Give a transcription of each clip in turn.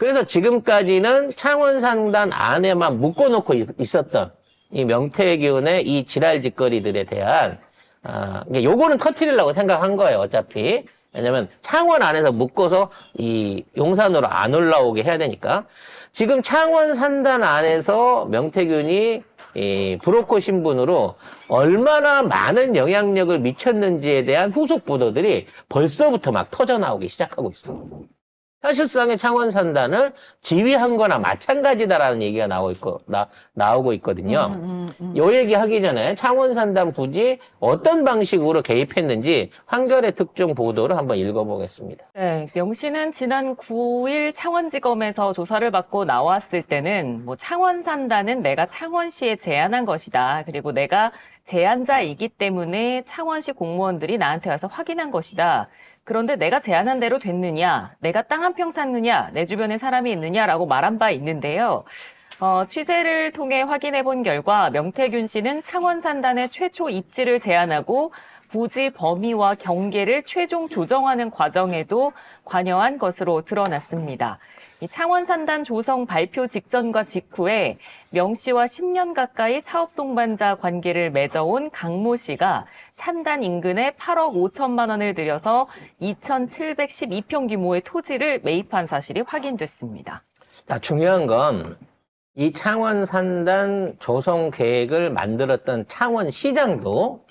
그래서 지금까지는 창원상단 안에만 묶어놓고 있었던 이 명태균의 이 지랄짓거리들에 대한 요거는 터트리려고 생각한 거예요. 어차피. 왜냐면 창원 안에서 묶어서 이 용산으로 안 올라오게 해야 되니까. 지금 창원 산단 안에서 명태균이 이 브로커 신분으로 얼마나 많은 영향력을 미쳤는지에 대한 후속 보도들이 벌써부터 막 터져나오기 시작하고 있습니다. 사실상의 창원 산단을 지휘한 거나 마찬가지다라는 얘기가 나오고 있거든요. 요 얘기 하기 전에 창원 산단 부지 어떤 방식으로 개입했는지 한겨레 특종 보도를 한번 읽어보겠습니다. 네, 명 씨는 지난 9일 창원지검에서 조사를 받고 나왔을 때는 창원 산단은 내가 창원시에 제안한 것이다. 그리고 내가 제안자이기 때문에 창원시 공무원들이 나한테 와서 확인한 것이다. 그런데 내가 제안한 대로 됐느냐, 내가 땅 한 평 샀느냐, 내 주변에 사람이 있느냐라고 말한 바 있는데요. 취재를 통해 확인해 본 결과 명태균 씨는 창원 산단의 최초 입지를 제안하고 부지 범위와 경계를 최종 조정하는 과정에도 관여한 것으로 드러났습니다. 이 창원 산단 조성 발표 직전과 직후에 명 씨와 10년 가까이 사업 동반자 관계를 맺어온 강모 씨가 산단 인근에 8억 5천만 원을 들여서 2,712평 규모의 토지를 매입한 사실이 확인됐습니다. 자, 중요한 건 이 창원 산단 조성 계획을 만들었던 창원시장도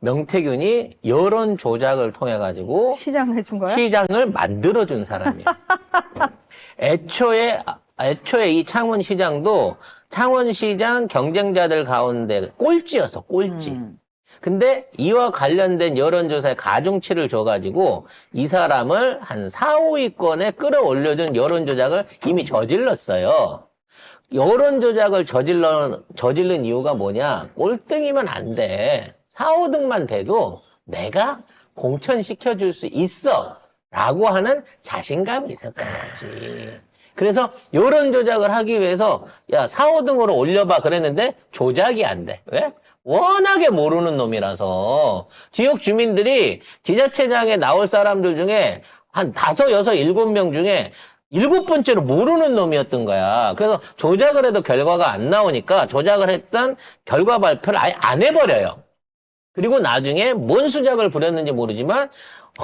명태균이 여론 조작을 통해 가지고 시장 해준 거야? 시장을 만들어준 사람이에요. 애초에 이 창원시장도 창원시장 경쟁자들 가운데 꼴찌였어, 꼴찌. 근데 이와 관련된 여론조사에 가중치를 줘가지고 이 사람을 한 4, 5위권에 끌어올려준 여론조작을 이미 저질렀어요. 여론조작을 저질른 이유가 뭐냐? 꼴등이면 안 돼. 4, 5등만 돼도 내가 공천시켜줄 수 있어. 라고 하는 자신감이 있었던 거지. 그래서 여론조작을 하기 위해서 4, 5등으로 올려봐 그랬는데 조작이 안 돼. 왜? 워낙에 모르는 놈이라서 지역 주민들이 지자체장에 나올 사람들 중에 한 5, 6, 7명 중에 7번째로 모르는 놈이었던 거야. 그래서 조작을 해도 결과가 안 나오니까 조작을 했던 결과 발표를 아예 안 해버려요. 그리고 나중에 뭔 수작을 부렸는지 모르지만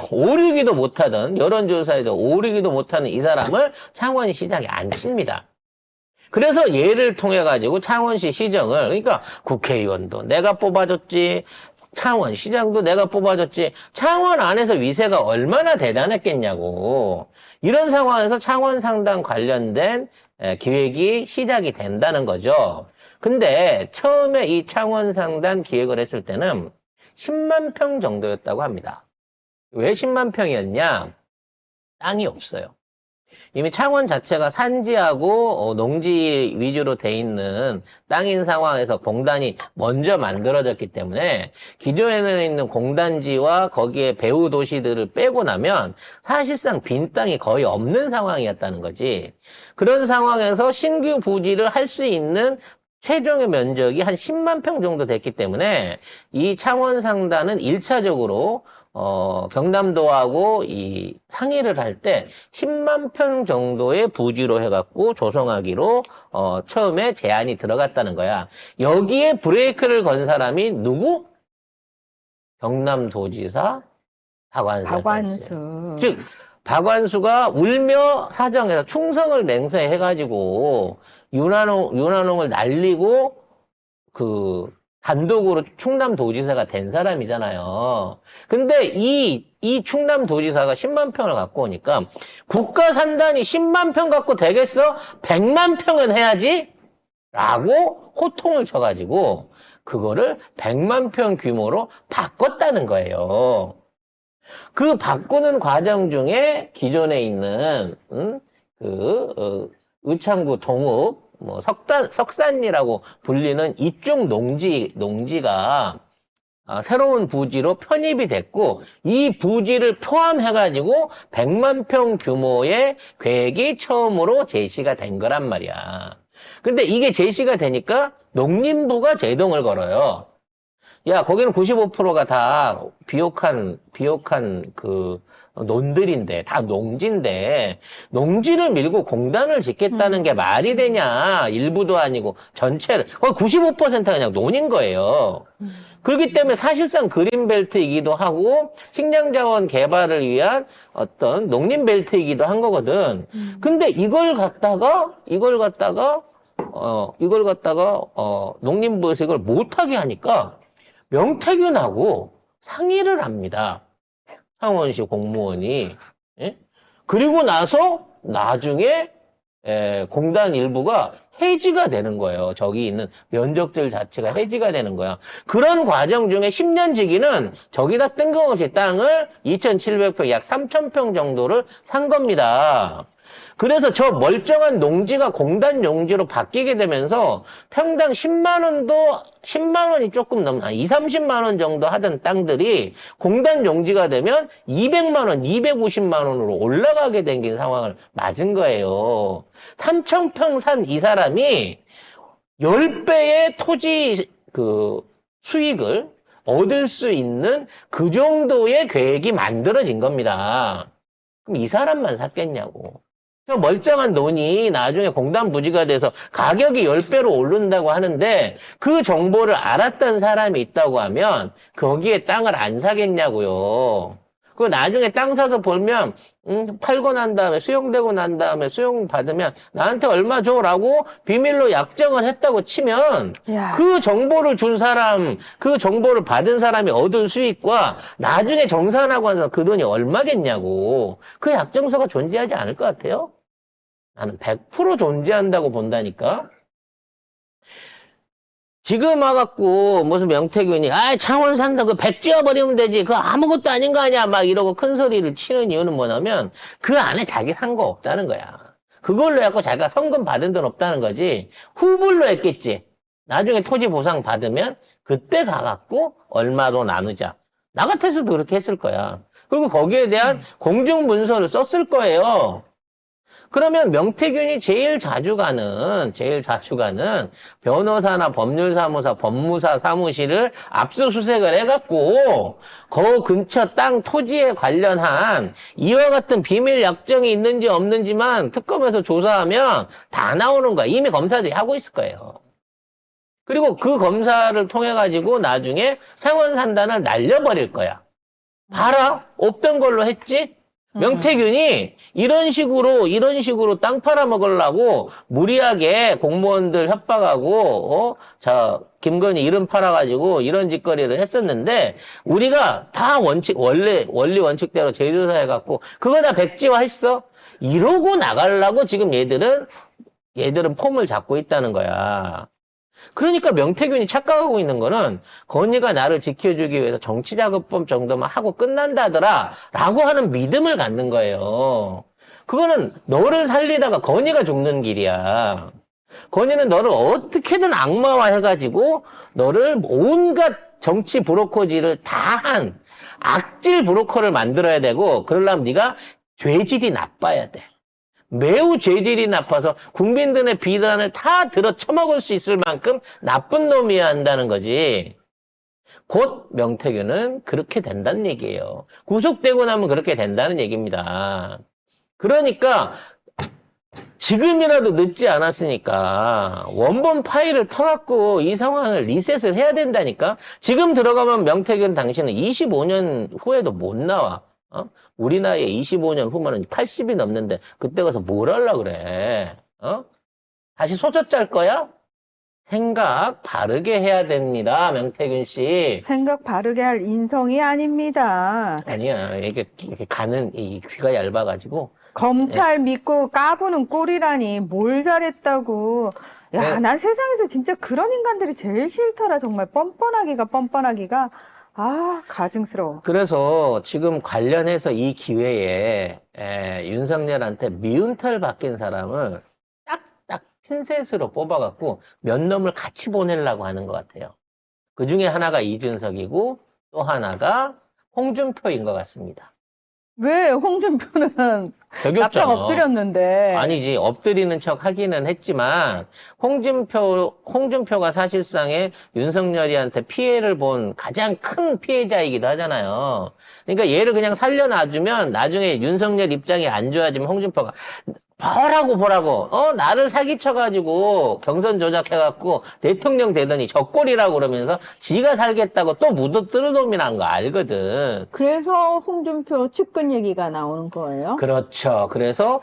오르기도 못하던 여론조사에도 오르기도 못하는 이 사람을 창원시장에 앉힙니다. 그래서 얘를 통해 가지고 창원시 시정을 그러니까 국회의원도 내가 뽑아줬지 창원시장도 내가 뽑아줬지 창원 안에서 위세가 얼마나 대단했겠냐고 이런 상황에서 창원상단 관련된 기획이 시작이 된다는 거죠. 근데 처음에 이 창원상단 기획을 했을 때는 10만 평 정도였다고 합니다. 왜 10만 평이었냐? 땅이 없어요. 이미 창원 자체가 산지하고 농지 위주로 돼 있는 땅인 상황에서 공단이 먼저 만들어졌기 때문에 기존에는 있는 공단지와 거기에 배후 도시들을 빼고 나면 사실상 빈 땅이 거의 없는 상황이었다는 거지. 그런 상황에서 신규 부지를 할 수 있는 최종의 면적이 한 10만 평 정도 됐기 때문에 이 창원 상단은 1차적으로 경남도하고 이 상의를 할 때 10만 평 정도의 부지로 해갖고 조성하기로 처음에 제안이 들어갔다는 거야. 여기에 브레이크를 건 사람이 누구? 경남도지사 박완수. 즉 박완수가 울며 사정해서 충성을 맹세해가지고 윤한홍을 날리고 단독으로 충남도지사가 된 사람이잖아요. 근데 이 충남도지사가 10만 평을 갖고 오니까 국가 산단이 10만 평 갖고 되겠어? 100만 평은 해야지? 라고 호통을 쳐가지고 그거를 100만 평 규모로 바꿨다는 거예요. 그 바꾸는 과정 중에 기존에 있는 의창구 동읍 석산리라고 불리는 이쪽 농지가 새로운 부지로 편입이 됐고 이 부지를 포함해가지고 100만 평 규모의 계획이 처음으로 제시가 된 거란 말이야. 근데 이게 제시가 되니까 농림부가 제동을 걸어요. 야, 거기는 95%가 다 비옥한 논들인데, 다 농지인데, 농지를 밀고 공단을 짓겠다는 게 말이 되냐? 일부도 아니고, 전체를. 거의 95%가 그냥 논인 거예요. 그렇기 때문에 사실상 그린벨트이기도 하고, 식량자원 개발을 위한 어떤 농림벨트이기도 한 거거든. 근데 이걸 갖다가, 농림부에서 이걸 못하게 하니까, 명태균하고 상의를 합니다. 창원시 공무원이. 예? 그리고 나서 나중에 공단 일부가 해지가 되는 거예요. 저기 있는 면적들 자체가 해지가 되는 거야. 그런 과정 중에 10년 지기는 저기다 뜬금없이 땅을 2,700평, 약 3,000평 정도를 산 겁니다. 그래서 저 멀쩡한 농지가 공단 용지로 바뀌게 되면서 평당 10만 원이 조금 넘는, 2, 30만 원 정도 하던 땅들이 공단 용지가 되면 200만 원, 250만 원으로 올라가게 된 상황을 맞은 거예요. 3,000평 산 이 사람이 10배의 토지 수익을 얻을 수 있는 그 정도의 계획이 만들어진 겁니다. 그럼 이 사람만 샀겠냐고. 저 멀쩡한 논이 나중에 공단 부지가 돼서 가격이 10배로 오른다고 하는데 그 정보를 알았던 사람이 있다고 하면 거기에 땅을 안 사겠냐고요. 그 나중에 땅 사서 보면 팔고 난 다음에 수용되고 난 다음에 수용받으면 나한테 얼마 줘라고 비밀로 약정을 했다고 치면 야. 그 정보를 준 사람, 그 정보를 받은 사람이 얻은 수익과 나중에 정산하고 나서 그 돈이 얼마겠냐고. 그 약정서가 존재하지 않을 것 같아요? 나는 100% 존재한다고 본다니까. 지금 와갖고 무슨 명태균이 창원 산다 그 백지어버리면 되지 그거 아무것도 아닌 거 아니야 막 이러고 큰 소리를 치는 이유는 뭐냐면 그 안에 자기 산 거 없다는 거야. 그걸로 해갖고 자기가 성금 받은 돈 없다는 거지. 후불로 했겠지. 나중에 토지 보상 받으면 그때 가갖고 얼마로 나누자. 나 같아서도 그렇게 했을 거야. 그리고 거기에 대한 공증문서를 썼을 거예요. 그러면 명태균이 제일 자주 가는 변호사나 법률사무소, 법무사 사무실을 압수수색을 해갖고 그 근처 땅 토지에 관련한 이와 같은 비밀 약정이 있는지 없는지만 특검에서 조사하면 다 나오는 거야. 이미 검사들이 하고 있을 거예요. 그리고 그 검사를 통해가지고 나중에 창원 산단을 날려버릴 거야. 봐라, 없던 걸로 했지? 명태균이 이런 식으로 땅 팔아먹으려고 무리하게 공무원들 협박하고, 김건희 이름 팔아가지고 이런 짓거리를 했었는데, 우리가 다 원리 원칙대로 재조사해갖고, 그거 다 백지화 했어? 이러고 나가려고 지금 얘들은 폼을 잡고 있다는 거야. 그러니까 명태균이 착각하고 있는 거는 건희가 나를 지켜주기 위해서 정치자금법 정도만 하고 끝난다더라 라고 하는 믿음을 갖는 거예요. 그거는 너를 살리다가 건희가 죽는 길이야. 건희는 너를 어떻게든 악마화해가지고 너를 온갖 정치 브로커지를 다 한 악질 브로커를 만들어야 되고 그러려면 네가 죄질이 나빠야 돼. 매우 죄질이 나빠서 국민들의 비난을 다 들어 처먹을 수 있을 만큼 나쁜 놈이어야 한다는 거지. 곧 명태균은 그렇게 된다는 얘기예요. 구속되고 나면 그렇게 된다는 얘기입니다. 그러니까 지금이라도 늦지 않았으니까 원본 파일을 터갖고 이 상황을 리셋을 해야 된다니까. 지금 들어가면 명태균 당신은 25년 후에도 못 나와. 우리 나이에 25년 후면은 80이 넘는데 그때 가서 뭘 하려고 그래? 다시 소젖 짤 거야? 생각 바르게 해야 됩니다, 명태균 씨. 생각 바르게 할 인성이 아닙니다. 아니야, 이게 가는 이 귀가 얇아가지고. 검찰 믿고 까부는 꼴이라니 뭘 잘했다고. 야, 네. 난 세상에서 진짜 그런 인간들이 제일 싫더라. 정말 뻔뻔하기가. 가증스러워. 그래서 지금 관련해서 이 기회에 윤석열한테 미운털 박힌 사람을 딱딱 핀셋으로 뽑아갖고 몇 놈을 같이 보내려고 하는 것 같아요. 그 중에 하나가 이준석이고 또 하나가 홍준표인 것 같습니다. 왜 홍준표는 납작 저격잖아. 엎드렸는데. 아니지, 엎드리는 척 하기는 했지만, 홍준표가 사실상의 윤석열이한테 피해를 본 가장 큰 피해자이기도 하잖아요. 그러니까 얘를 그냥 살려놔주면 나중에 윤석열 입장이 안 좋아지면 홍준표가 보라고, 나를 사기쳐가지고 경선 조작해갖고 대통령 되더니 적골이라고 그러면서 지가 살겠다고 또 묻어뜨는 놈이란 거 알거든. 그래서 홍준표 측근 얘기가 나오는 거예요? 그렇죠. 그래서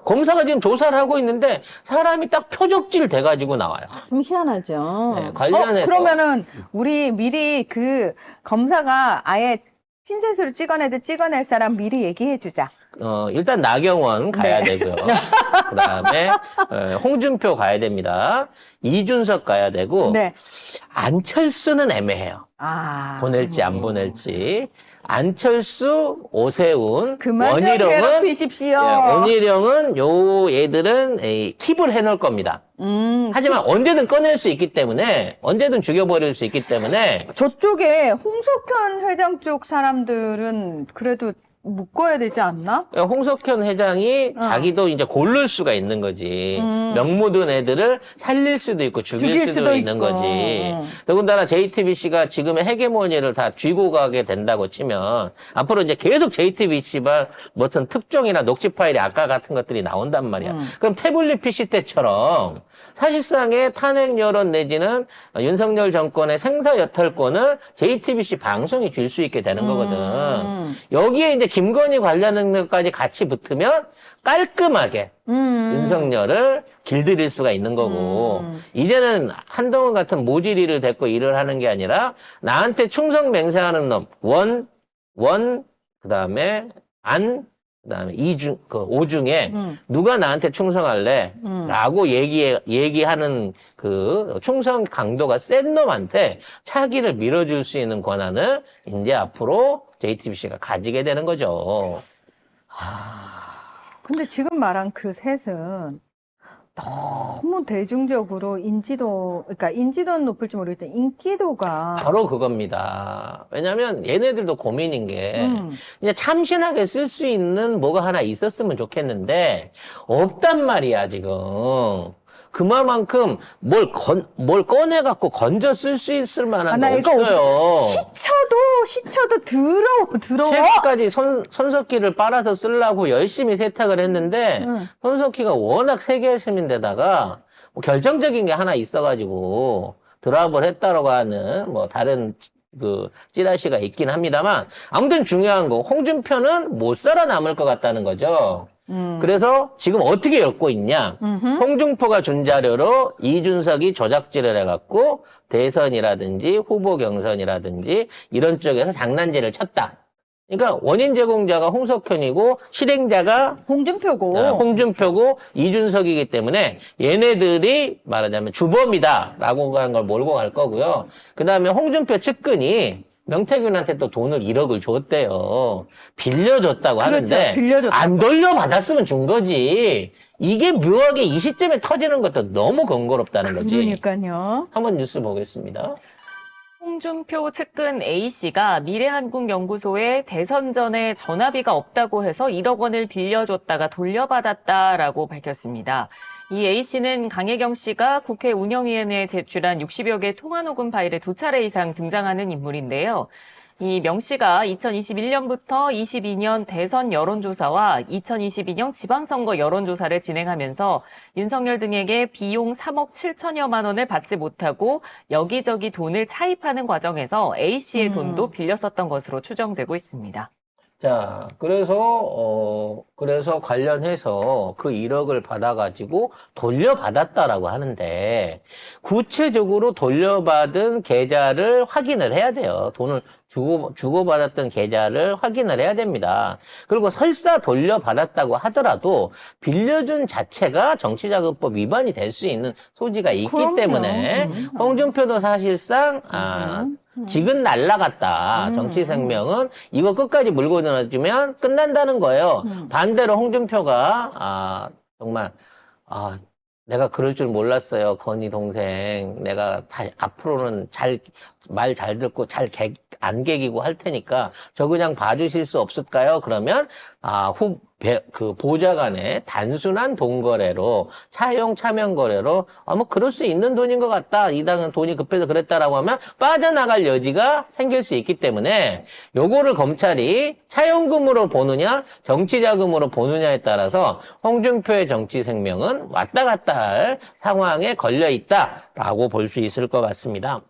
검사가 지금 조사를 하고 있는데 사람이 딱 표적질 돼가지고 나와요. 좀 희한하죠. 네, 관련해서. 그러면은 우리 미리 그 검사가 아예 핀셋으로 찍어낼 사람 미리 얘기해 주자. 일단 나경원 가야 되고요. 그 다음에 홍준표 가야 됩니다. 이준석 가야 되고 네. 안철수는 애매해요. 보낼지 안 보낼지. 안철수, 오세훈, 그만 좀 원희룡은 괴롭히십시오. 원희룡은 요 얘들은 팁을 해놓을 겁니다. 하지만 언제든 꺼낼 수 있기 때문에 언제든 죽여버릴 수 있기 때문에 저쪽에 홍석현 회장 쪽 사람들은 그래도 묶어야 되지 않나? 홍석현 회장이 자기도 이제 고를 수가 있는 거지. 명모든 애들을 살릴 수도 있고 죽일 수도 있는 있고. 거지. 더군다나 JTBC가 지금의 헤게모니를 다 쥐고 가게 된다고 치면 앞으로 이제 계속 JTBC발 무슨 특종이나 녹취 파일이 아까 같은 것들이 나온단 말이야. 그럼 태블릿 PC 때처럼 사실상의 탄핵 여론 내지는 윤석열 정권의 생사 여탈권을 JTBC 방송이 줄 수 있게 되는 거거든. 여기에 이제 김건희 관련된 것까지 같이 붙으면 깔끔하게 윤석열을 길들일 수가 있는 거고 이제는 한동훈 같은 모질이를 데리고 일을 하는 게 아니라 나한테 충성 맹세하는 놈 그다음에 그다음에 오 중에 누가 나한테 충성할래? 라고 얘기하는 그 충성 강도가 센 놈한테 차기를 밀어줄 수 있는 권한을 이제 앞으로 JTBC가 가지게 되는 거죠. 근데 지금 말한 그 셋은 너무 대중적으로 그러니까 인지도는 높을지 모르겠는데 인기도가 바로 그겁니다. 왜냐면 얘네들도 고민인 게 이제 참신하게 쓸 수 있는 뭐가 하나 있었으면 좋겠는데 없단 말이야 지금. 그만큼 뭘 꺼내갖고 건져 쓸 수 있을 만한 게 없어요. 시쳐도 더러워. 최근까지 손석희를 빨아서 쓰려고 열심히 세탁을 했는데 손석희가 워낙 세계심인데다가 뭐 결정적인 게 하나 있어가지고 드랍을 했다라고 하는 뭐 다른 그 찌라시가 있긴 합니다만 아무튼 중요한 거 홍준표는 못 살아남을 것 같다는 거죠. 그래서 지금 어떻게 엮고 있냐. 홍준표가 준 자료로 이준석이 조작질을 해갖고 대선이라든지 후보 경선이라든지 이런 쪽에서 장난질을 쳤다. 그러니까 원인 제공자가 홍석현이고 실행자가 홍준표고 이준석이기 때문에 얘네들이 말하자면 주범이다라고 하는 걸 몰고 갈 거고요. 그 다음에 홍준표 측근이 명태균한테 또 돈을 1억을 줬대요. 빌려줬다고 하는데 안 돌려받았으면 준 거지. 이게 묘하게 이 시점에 터지는 것도 너무 번거롭다는 거지. 그러니까요. 한번 뉴스 보겠습니다. 홍준표 측근 A씨가 미래한국연구소에 대선 전에 전화비가 없다고 해서 1억 원을 빌려줬다가 돌려받았다라고 밝혔습니다. 이 A씨는 강혜경 씨가 국회 운영위원회에 제출한 60여 개 통화녹음 파일에 2차례 이상 등장하는 인물인데요. 이 명 씨가 2021년부터 22년 대선 여론조사와 2022년 지방선거 여론조사를 진행하면서 윤석열 등에게 비용 3억 7천여만 원을 받지 못하고 여기저기 돈을 차입하는 과정에서 A씨의 돈도 빌렸었던 것으로 추정되고 있습니다. 자, 그래서 관련해서 그 1억을 받아가지고 돌려받았다라고 하는데, 구체적으로 돌려받은 계좌를 확인을 해야 돼요. 돈을 주고받았던 계좌를 확인을 해야 됩니다. 그리고 설사 돌려받았다고 하더라도 빌려준 자체가 정치자금법 위반이 될 수 있는 소지가 있기 때문에, 홍준표도 사실상, 직은 날라갔다. 정치 생명은 이거 끝까지 물고 늘어지면 끝난다는 거예요. 반대로 홍준표가 정말 내가 그럴 줄 몰랐어요, 건희 동생. 내가 다시 앞으로는 말 잘 듣고 안 개기고 할 테니까 저 그냥 봐주실 수 없을까요? 그러면 그 보좌 간의 단순한 돈 거래로, 차용 차명 거래로 뭐 그럴 수 있는 돈인 것 같다. 이 당은 돈이 급해서 그랬다라고 하면 빠져나갈 여지가 생길 수 있기 때문에 요거를 검찰이 차용금으로 보느냐 정치자금으로 보느냐에 따라서 홍준표의 정치 생명은 왔다 갔다 할 상황에 걸려 있다라고 볼 수 있을 것 같습니다.